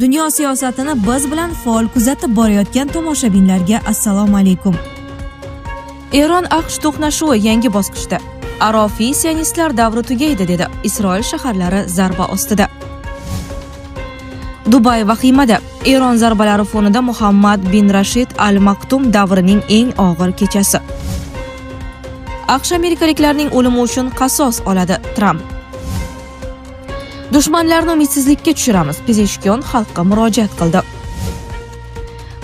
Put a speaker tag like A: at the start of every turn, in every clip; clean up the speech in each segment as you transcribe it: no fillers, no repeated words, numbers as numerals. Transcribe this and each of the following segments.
A: Dunyo siyosatini biz bilan faol kuzatib borayotgan tomoshabinlarga assalomu alaykum. Eron AQSh to'qnashuvi yangi bosqichda. Arofiy sionistlar davri tugaydi dedi. Isroil shaharlari zarba ostida. Dubay vahimada. Eron zarbalari fonida Muhammad bin Rashid Al Maktum davrining eng og'ir kechasi. AQSh amerikaliklarning o'limi uchun qasos oladi. Tramp. Dushmanlarni umidsizlikka tushiramiz. Pezeshkion xalqqa murojaat qildi.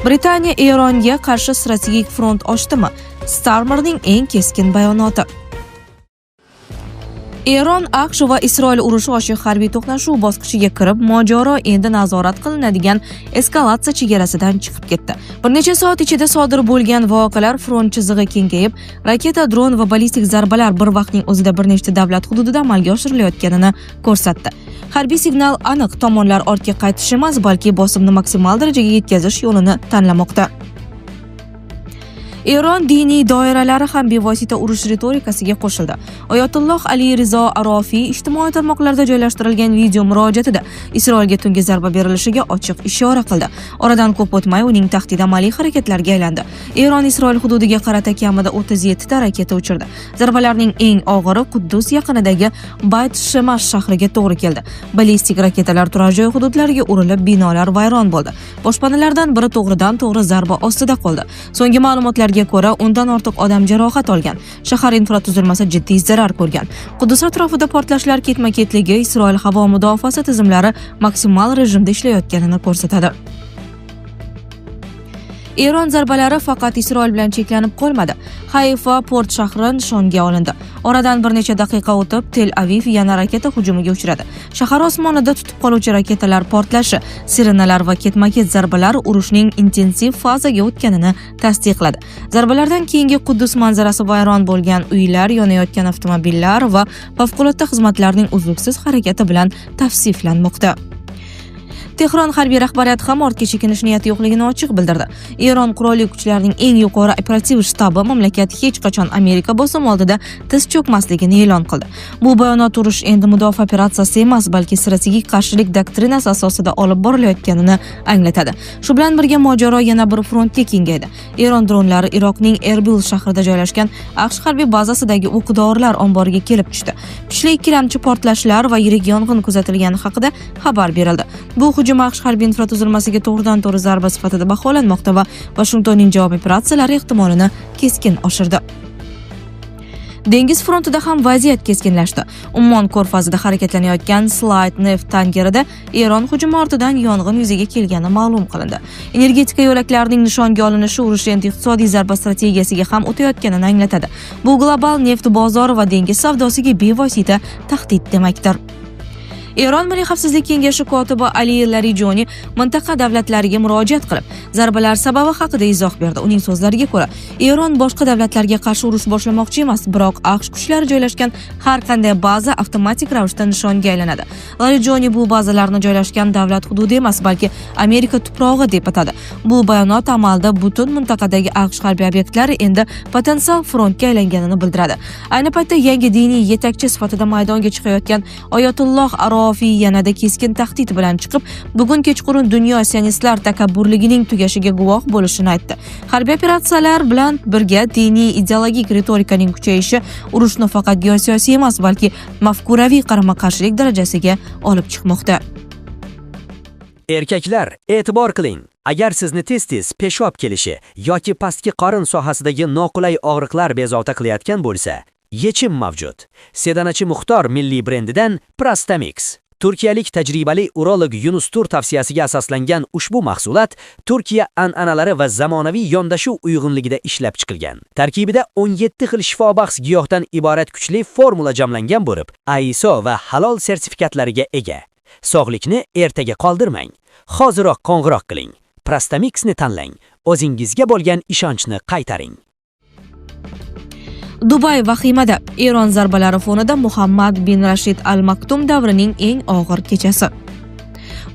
A: Britaniya Eronga qarshi strategik front ochdimi? Starmerning eng keskin bayonoti. Eron, AQSh va Isroil urushi ochiq harbiy to'qnashuv bosqichiga kirib, mojaro endi nazorat qilinadigan eskalatsiya chegarasidan chiqib ketdi. Bir necha soat ichida sodir bo'lgan voqealar front chizig'i kengayib, raketa, dron va ballistik zarbalar bir vaqtning o'zida bir nechta davlat hududida amalga oshirilayotganini ko'rsatdi. Harbiy signal aniq, tomonlar ortga qaytish emas, balki bosimni maksimal darajaga yetkazish yo'lini tanlamoqda. Eron diniy doiralari ham bevosita urush ritorikasiga qo'shildi. Oyatulloh Ali Rizo Arofiy ijtimoiy tarmoqlarda joylashtirilgan video murojaatida Isroilga tungi zarba berilishiga ochiq ishora qildi. Oradan ko'p o'tmay uning tahdid amaliy harakatlarga aylandi. Eron Isroil hududiga qarata kamida 37 ta raketa uchirdi. Zarbalarning eng og'iri Quddus yaqinidagi Bayt Shemesh shahriga to'g'ri keldi. Ballistik raketalar turar joy hududlariga urilib, binolar vayron bo'ldi. Boshpanalardan biri to'g'ridan-to'g'ri zarba ostida qoldi. So'nggi ma'lumotlarga ko'ra, undan ortiq odam jarohat olgan. Shahar infratuzilmasi jiddiy zarar ko'rgan. Quddus atrofida portlashlar ketma-ketligi Isroil havo mudofaasi tizimlari maksimal rejimda ishlayotganini ko'rsatadi. Eron zarbalari faqat Isroil bilan cheklanib qolmadi. Hayfa port shahri nishonga olindi. Oradan bir necha daqiqa o'tib, Tel Aviv yana raketa hujumiga uchradi. Shahar osmonida tutib qoluvchi raketalar portlashi, sirenalar va ketma-ket zarbalar urushning intensiv fazaga o'tganini tasdiqladi. Zarbalardan keyingi Quddus manzarasi vayron bo'lgan uylar, yonayotgan avtomobillar va favqulodda xizmatlarning uzluksiz harakati bilan tavsiflanmoqda. Tehron harbiy rahbariyati ham ortga chekinish niyati yo'qligini ochiq bildirdi. Eron qurolli kuchlarining eng yuqori operativ shtabi mamlakat hech qachon Amerika bosimi oldida tiz cho'kmasligini e'lon qildi. Bu bayonot urush endi mudofaa operatsiyasi emas, balki strategik qarshilik doktrinasi asosida olib borilayotganini anglatadi. Shu bilan birga mojaro yana bir frontga kengaydi. Eron dronlari Iroqning Erbil shahrida joylashgan AQSh harbiy bazasidagi o'q-dorilar omboriga kelib tushdi. Kuchli ikkilamchi portlashlar va yirik yong'in kuzatilgani haqida xabar berildi. Bu hujum AQSh harbiy infratuzilmasiga to'g'ridan-to'g'ri zarba sifatida baholanmoqda va Washingtonning javob operatsiyalari ehtimolini keskin oshirdi. Dengiz frontida ham vaziyat keskinlashdi. Ummon ko'rfazida harakatlanayotgan Slide neft tankerida Eron hujumi ortidan yong'in yuzaga kelgani ma'lum qilindi. Energetika yo'laklarining nishonga olinishi urush endi iqtisodiy zarba strategiyasiga ham o'tayotganini anglatadi. Bu global neft bozori va dengiz savdosiga bevosita tahdid demakdir. Eron Milliy xavfsizlik kengashi kotibi Ali Larijoni mintaqa davlatlariga murojaat qilib, zarbalar sababi haqida izoh berdi. Uning so'zlariga ko'ra, Eron boshqa davlatlarga qarshi urush boshlamoqchi emas, biroq AQSh kuchlari joylashgan har qanday baza avtomatik ravishda nishonga aylanadi. Larijoni bu bazalarni joylashgan davlat hududi emas, balki Amerika tuprog'i deb atadi. Bu bayonot amalda butun mintaqadagi AQSh harbiy obyektlari endi potensial frontga aylanganini bildiradi. Ayni paytda yangi diniy yetakchi sifatida maydonga chiqayotgan Oyatulloh Arofiy yanada keskin tahdid bilan chiqib, bugun kechqurun dunyo sionistlar takabburligining tugashiga guvoh bo'lishini aytdi. Harbiy operatsiyalar bilan birga diniy ideologik ritorikaning kuchayishi urushni faqat geosiyosiy emas, balki mafkuraviy qarama-qarshilik darajasiga olib chiqmoqda.
B: Erkaklar, e'tibor qiling. Agar sizni tez-tez peshob kelishi yoki pastki qorin sohasidagi noqulay og'riqlar bezovta qilayotgan bo'lsa, yechim mavjud. Sedanachi Muxtor milliy brendidan Prastamix. Turkiyalik tajribali urolog Yunus Tur tavsiyasiga asoslangan ushbu mahsulot Turkiya an'analari va zamonaviy yondashuv uyg'unligida ishlab chiqilgan. Tarkibida 17 xil shifobaxsh giyohdan iborat kuchli formula jamlangan bo'lib, ISO va halol sertifikatlariga ega. Sog'likni ertaga qoldirmang. Hoziroq qo'ng'iroq qiling. Prastamixni tanlang. O'zingizga bo'lgan ishonchni qaytaring.
A: Dubay vahimada. Eron zarbalari fonida Muhammad bin Rashid Al Maktum davrining eng og'ir kechasi.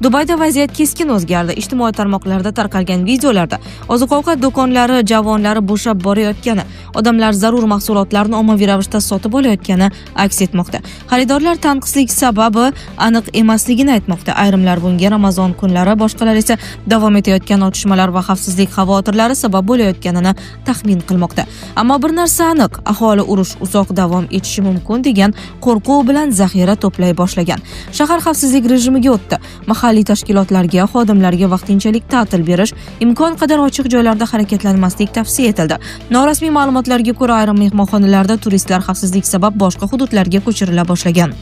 A: Dubayda vaziyat keskin o'zgardi. Ijtimoiy tarmoqlarda tarqalgan videolarda oziq-ovqat do'konlari javonlari bo'shab borayotgani, odamlar zarur mahsulotlarni ommaviy ravishda sotib olayotgani aks etmoqda. Xaridorlar tanqislik sababi aniq emasligini aytmoqda. Ayrimlar bunga Ramazon kunlari, boshqalar esa davom etayotgan otishmalar va xavfsizlik xavotirlari sabab bo'layotganini taxmin qilmoqda. Ammo bir narsa aniq, aholi urush uzoq davom etishi mumkin degan qo'rquv bilan zaxira to'play boshlagan. Shahar xavfsizlik rejimiga o'tdi. Mahalliy tashkilotlarga, xodimlarga vaqtinchalik ta'til berish, imkon qadar ochiq joylarda harakatlanmaslik tavsiya etildi. Norasmiy ma'lumotlarga ko'ra, ayrim mehmonxonalarda turistlar xavfsizlik sabab boshqa hududlarga ko'chirila boshlagan.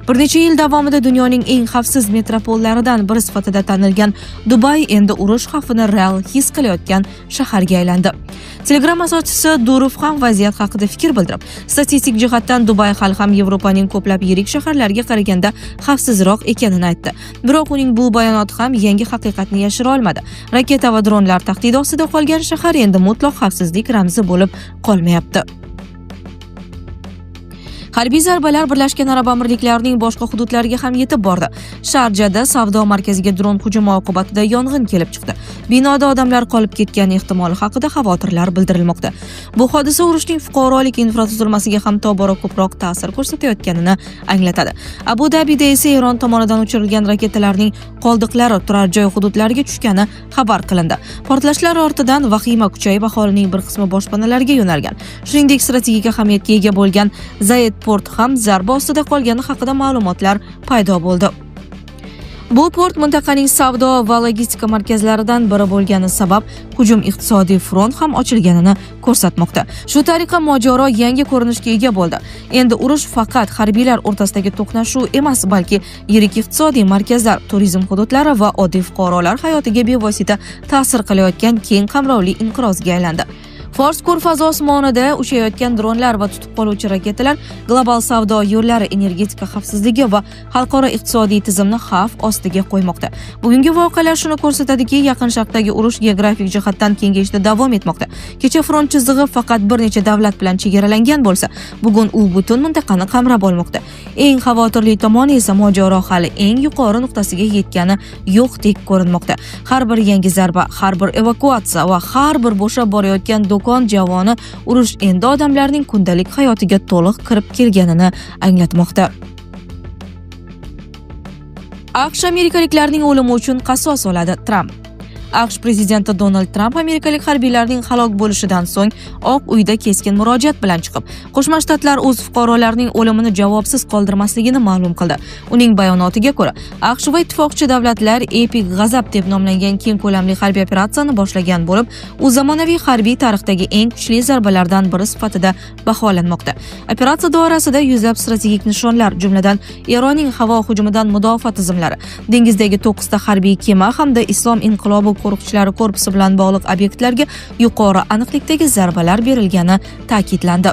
A: Bir necha yil davomida dunyoning eng xavfsiz metropollaridan biri sifatida tanilgan Dubay endi urush xavfini real his qilayotgan shaharga aylandi. Telegram asoschisi Durov ham vaziyat haqida fikr bildirib, statistik jihatdan Dubay hali ham Yevropaning ko'plab yirik shaharlariga qaraganda xavfsizroq ekanini aytdi. Biroq uning bu bayonoti ham yangi haqiqatni yashira olmadi. Raketa va dronlar tahdidi ostida qolgan shahar endi mutlaq xavfsizlik ramzi bo'lib qolmayapti. Harbiy zarbalar Birlashgan Arab Amirliklarining boshqa hududlariga ham yetib bordi. Sharjada savdo markaziga dron hujumi oqibatida yong'in kelib chiqdi. Binoda odamlar qolib ketgani ehtimoli haqida xavotirlar bildirilmoqda. Bu hodisa urushning fuqarolik infratuzilmasiga ham tobora ko'proq ta'sir ko'rsatayotganini anglatadi. Abu Dabida esa Eron tomonidan uchirilgan raketalarning qoldiqlari turar joy hududlariga tushgani xabar qilindi. Portlashlar ortidan vahima kuchayib, aholining bir qismi boshpanalarga yo'nalgan. Shuningdek, strategik ahamiyatga ega bo'lgan Zayed port ham zarba ostida qolgani haqida ma'lumotlar paydo bo'ldi. Bu port mintaqaning savdo va logistika markazlaridan biri bo'lgani sabab hujum iqtisodiy front ham ochilganini ko'rsatmoqda. Shu tariqa mojaro yangi ko'rinishga ega bo'ldi. Endi urush faqat harbiylar o'rtasidagi to'qnashuv emas, balki yirik iqtisodiy markazlar, turizm hududlari va oddiy fuqarolar hayotiga bevosita ta'sir qilayotgan keng qamrovli inqirozga aylandi. Fors ko'rfazi osmonida uchayotgan dronlar va tutib qoluvchi raketalar global savdo yo'llari, energetika xavfsizligi va xalqaro iqtisodiy tizimni xavf ostiga qo'ymoqda. Bugungi voqealar shuni ko'rsatadiki, Yaqin Sharqdagi urush geografik jihatdan kengayishda davom etmoqda. Kecha front chizig'i faqat bir necha davlat bilan chegaralangan bo'lsa, bugun u butun mintaqani qamrab olmoqda. Eng xavotirli tomoni esa mojaro hali eng yuqori nuqtasiga yetgani yo'qdek ko'rinmoqda. Har bir yangi zarba, har bir evakuatsiya va har bir bo'shab borayotgan do'kon javoni urush endi odamlarning kundalik hayotiga to'liq kirib kelganini anglatmoqda. AQSh amerikaliklarning o'limi uchun qasos oladi. Tramp. AQSh prezidenti Donald Tramp amerikalik harbiylarning halok bo'lishidan so'ng Oq uyda keskin murojaat bilan chiqib, Qo'shma Shtatlar o'z fuqarolarining o'limini javobsiz qoldirmasligini ma'lum qildi. Uning bayonotiga ko'ra, AQSh va ittifoqchi davlatlar Epic g'azab deb nomlangan keng ko'lamli harbiy operatsiyani boshlagan bo'lib, u zamonaviy harbiy tarixdagi eng kuchli zarbalardan biri sifatida baholanmoqda. Operatsiya doirasida yuzlab strategik nishonlar, jumladan Eronning havo hujumidan mudofaa tizimlari, dengizdagi 9 ta harbiy kema hamda Islom inqilobi qo'riqchilari korpusi bilan bog'liq obyektlarga yuqori aniqlikdagi zarbalar berilgani ta'kidlandi.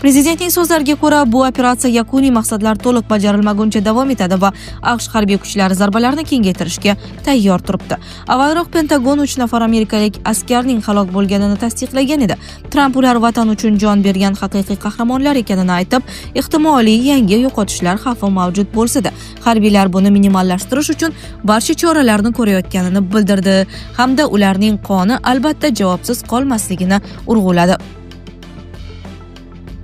A: Prezidentning so'zlariga ko'ra, bu operatsiya yakuniy maqsadlar to'liq bajarilmaguncha davom etadi va AQSh harbiy kuchlari zarbalarni kengaytirishga tayyor turibdi. Avvalroq Pentagon 3 nafar amerikalik askarning halok bo'lganini tasdiqlagan edi. Tramp ular vatan uchun jon bergan haqiqiy qahramonlar ekanini aytib, ehtimoliy yangi yo'qotishlar xavfi mavjud bo'lsa-da, harbiylar buni minimallashtirish uchun barcha choralarni ko'rayotganini bildirdi hamda ularning qoni albatta javobsiz qolmasligini urg'uladi.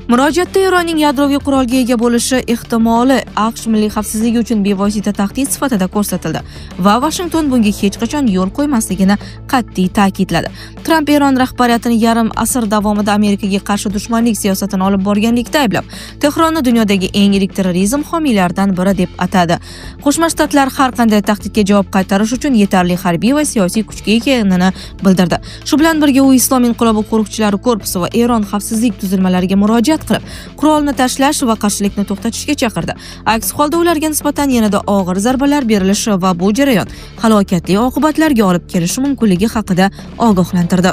A: Murojaatda Eronning yadroviy qurolga ega bo'lishi ehtimoli AQSh milliy xavfsizligi uchun bevosita tahdid sifatida ko'rsatildi va Washington bunga hech qachon yo'l qo'ymasligini qat'iy ta'kidladi. Tramp Eron rahbariyatini yarim asr davomida Amerikaga qarshi dushmanlik siyosatini olib borganlikda ayblab, Tehronni dunyodagi eng yirik terrorizm homiylaridan biri deb atadi. Qo'shma Shtatlar har qanday tahdidga javob qaytarish uchun yetarli harbiy va siyosiy kuchga ekanini bildirdi. Shu bilan birga u Islom inqilobi qo'riqchilari korpusi va Eron xavfsizlik tuzilmalariga murojaat qilib, qurolni tashlash va qarshilikni to'xtatishga chaqirdi. Aks holda ularga nisbatan yanada og'ir zarbalar berilishi va bu jarayon halokatli oqibatlarga olib kelishi mumkinligi haqida ogohlantirdi.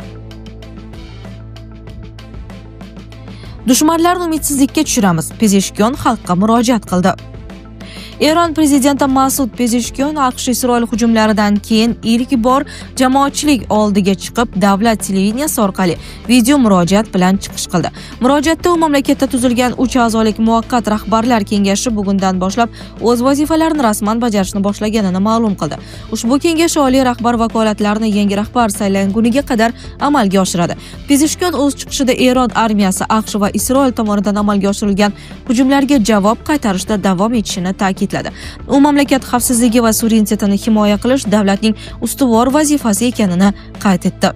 A: Dushmanlarni umidsizlikka tushiramiz. Pezeshkion xalqqa murojaat qildi. Eron prezidenti Masud Pezeshkian AQSh-Isroil hujumlaridan keyin ilk bor jamoatchilik oldiga chiqib, davlat televideniyasi orqali video murojaat bilan chiqish qildi. Murojaatda u mamlakatda tuzilgan 3 a'zolik muvaqqat rahbarlar kengashi bugundan boshlab o'z vazifalarini rasman bajarishni boshlaganini ma'lum qildi. Ushbu kengash oliy rahbar vakolatlarini yangi rahbar saylanguniga qadar amalga oshiradi. Pezeshkian o'z chiqishida Eron armiyasi AQSh va Isroil tomonidan amalga oshirilgan hujumlarga javob qaytarishda davom etishini ta'kidladi. U mamlakat xavfsizligi va suverenitetini himoya qilish davlatning ustuvor vazifasi ekanini qayd etdi.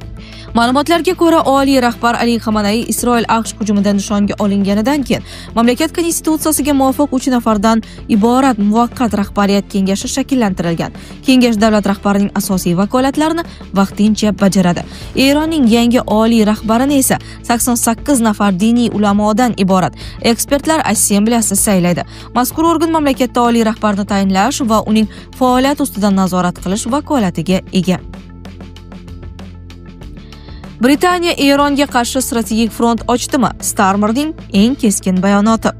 A: Ma'lumotlarga ko'ra, oliy rahbar Ali Xamenei Isroil AQSh hujumida nishonga olinganidan keyin mamlakat konstitutsiyasiga muvofiq 3 nafardan iborat muvaqqat rahbariyat kengashi shakllantirilgan. Kengash davlat rahbarining asosiy vakolatlarini vaqtincha bajaradi. Eronning yangi oliy rahbarini esa 88 nafar diniy ulamodan iborat ekspertlar assambleyasi saylaydi. Mazkur organ mamlakatda oliy rahbarni tayinlash va uning faoliyati ustidan nazorat qilish vakolatiga ega. Britaniya Eronga qarshi strategik front ochdimi? Starmerning eng keskin bayonoti.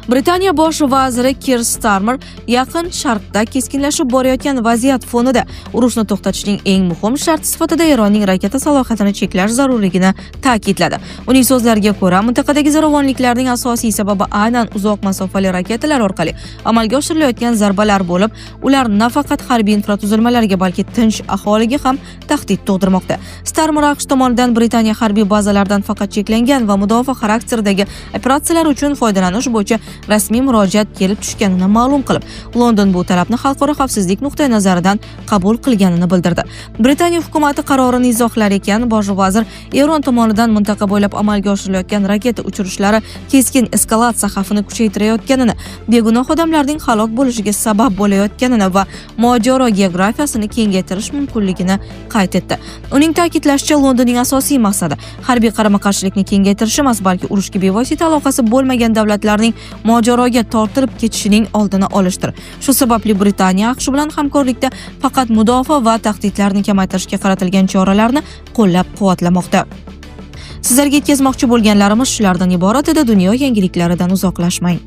A: Britaniya bosh vaziri Keir Starmer yaqin sharqda keskinlashib borayotgan vaziyat fonida urushni to'xtatishning eng muhim sharti sifatida Eronning raketa salohiyatini cheklash zarurligini ta'kidladi. Uning so'zlariga ko'ra, mintaqadagi zo'ravonliklarning asosiy sababi aynan uzoq masofali raketalar orqali amalga oshirilayotgan zarbalar bo'lib, ular nafaqat harbiy infratuzilmalarga, balki tinch aholiga ham tahdid tug'dirmoqda. Starmer AQSh tomonidan Britaniya harbiy bazalaridan faqat cheklangan va mudofaa xarakteridagi operatsiyalar uchun foydalanish bo'yicha rasmiy murojaat kelib tushganini ma'lum qilib, London bu talabni xalqaro xavfsizlik nuqtai nazaridan qabul qilganini bildirdi. Britaniya hukumati qarorini izohlar ekan, bosh vazir Eron tomonidan mintaqa bo'ylab amalga oshirilayotgan raketa uchirishlari keskin eskalatsiya xavfini kuchaytirayotganini, begunoh odamlarning halok bo'lishiga sabab bo'layotganini va mojaro geografiyasini kengaytirish mumkinligini qayd etdi. Uning ta'kidlashicha, Londonning asosiy maqsadi harbiy qarama-qarshilikni kengaytirish emas, balki urushga bevosita aloqasi bo'lmagan davlatlarning mojaroga tortilib ketishining oldini olishdir. Shu sababli Britaniya AQSh bilan hamkorlikda faqat mudofaa va tahdidlarni kamaytirishga qaratilgan choralarni qo'llab-quvvatlamoqda. Sizlarga yetkazmoqchi bo'lganlarimiz shulardan iborat edi. Dunyo yangiliklaridan uzoqlashmang.